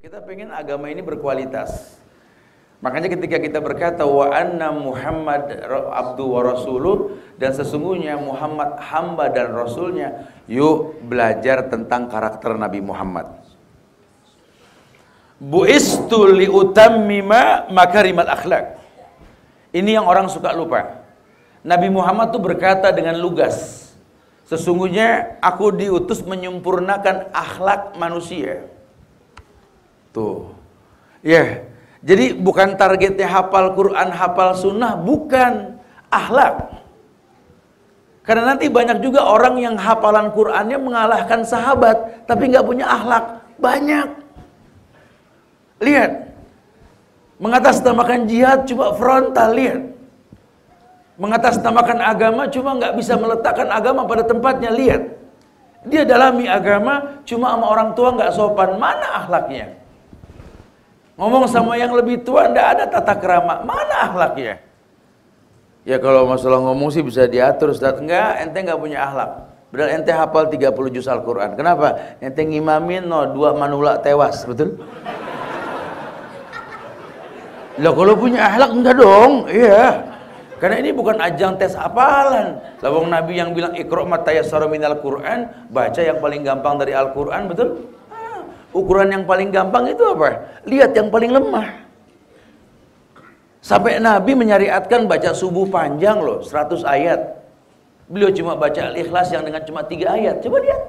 Kita pengen agama ini berkualitas. Makanya ketika kita berkata wa anna Muhammad abdu wa rasuluh, dan sesungguhnya Muhammad hamba dan rasulnya, yuk belajar tentang karakter Nabi Muhammad. Bu'istu liutammima makarimal akhlak. Ini yang orang suka lupa. Nabi Muhammad tuh berkata dengan lugas, sesungguhnya aku diutus menyempurnakan akhlak manusia. Tuh. Ya. Jadi bukan targetnya hafal Quran, hafal sunnah, bukan, akhlak. Karena nanti banyak juga orang yang hafalan Qurannya mengalahkan sahabat, tapi nggak punya akhlak. Banyak. Lihat. Mengatasnamakan jihad cuma frontal, lihat. Mengatasnamakan agama cuma nggak bisa meletakkan agama pada tempatnya, lihat. Dia dalami agama cuma sama orang tua nggak sopan, mana akhlaknya? Ngomong sama yang lebih tua ndak ada tata krama, mana akhlaknya? Ya kalau masalah ngomong sih bisa diatur, Ustaz. Enggak, ente nggak punya akhlak. Padahal ente hafal 30 juz Al-Quran. Kenapa? Ente ngimamin dua manula tewas, betul? Lah kalau punya akhlak enggak dong, iya. Karena ini bukan ajang tes hafalan. Lawang Nabi yang bilang iqra' ma tayassara minal Qur'an, baca yang paling gampang dari Al-Qur'an, betul? Ukuran yang paling gampang itu apa? Lihat yang paling lemah. Sampai Nabi menyariatkan baca subuh panjang loh, 100 ayat. Beliau cuma baca Al-Ikhlas yang dengan cuma 3 ayat. Coba lihat.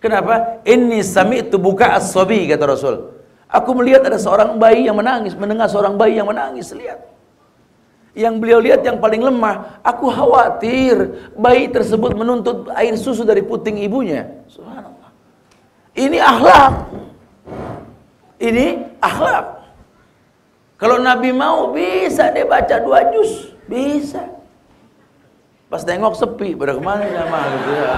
Kenapa? Inni sami'tu buka as-sabi, kata Rasul. Aku melihat ada seorang bayi yang menangis, mendengar seorang bayi yang menangis, lihat. Yang beliau lihat yang paling lemah, aku khawatir bayi tersebut menuntut air susu dari puting ibunya. Subhanallah. Ini akhlak. Ini akhlak. Kalau Nabi mau bisa dia baca 2 juz, bisa. Pas tengok sepi, pada kemana jamaah gitu ya.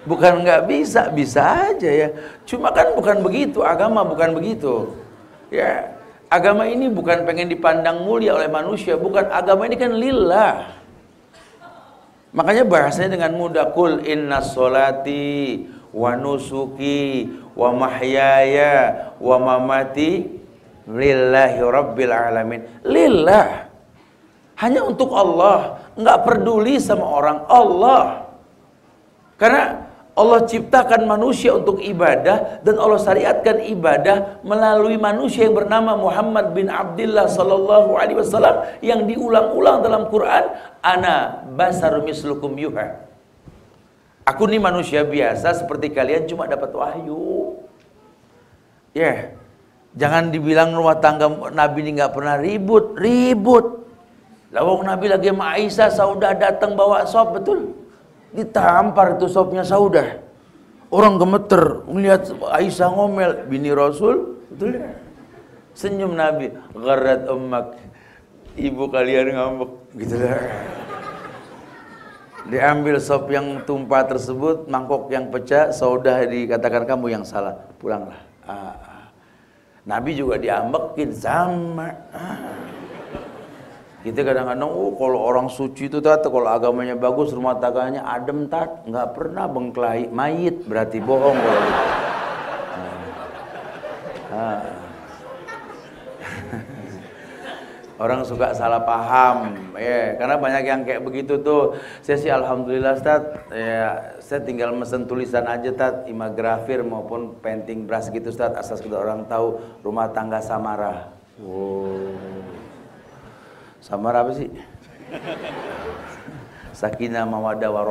Bukan nggak bisa, bisa aja ya. Cuma kan bukan begitu, agama bukan begitu. Ya, agama ini bukan pengen dipandang mulia oleh manusia, bukan, agama ini kan lillah. Makanya bahasanya dengan mudah, kul inna sholati wa nusuki wa mahyaya wa mamati lillahi rabbil alamin. Lillah, hanya untuk Allah, nggak peduli sama orang, Allah. Karena Allah ciptakan manusia untuk ibadah, dan Allah syariatkan ibadah melalui manusia yang bernama Muhammad bin Abdullah sallallahu alaihi wasallam, yang diulang-ulang dalam Quran, ana basar mislukum yuha. Aku nih manusia biasa seperti kalian, cuma dapat wahyu. Ya, jangan dibilang rumah tangga Nabi ini nggak pernah ribut. Lawang Nabi lagi sama Aisyah, Saudah datang bawa sop, betul? Ditampar itu sopnya Saudah. Orang gemeter melihat Aisyah ngomel, bini Rasul, betul ya? Senyum Nabi, gharrat ummak, ibu kalian ngambek, gitu lah. Diambil sop yang tumpah tersebut, mangkok yang pecah, Saudah dikatakan kamu yang salah, pulanglah. Nabi juga diambekin sama. Kita kadang-kadang, kalau orang suci itu tat, kalau agamanya bagus, rumah tangganya adem tat, nggak pernah bengkelahi mayit, berarti bohong kalau gitu. Orang suka salah paham, ya, karena banyak yang kayak begitu tuh. Saya sih alhamdulillah Ustaz, ya, saya tinggal mesen tulisan aja tat, imografir maupun painting brush gitu Ustaz, asal sudah orang tahu rumah tangga Samara. Samara apa sih? Sakinah mawaddah warahmah.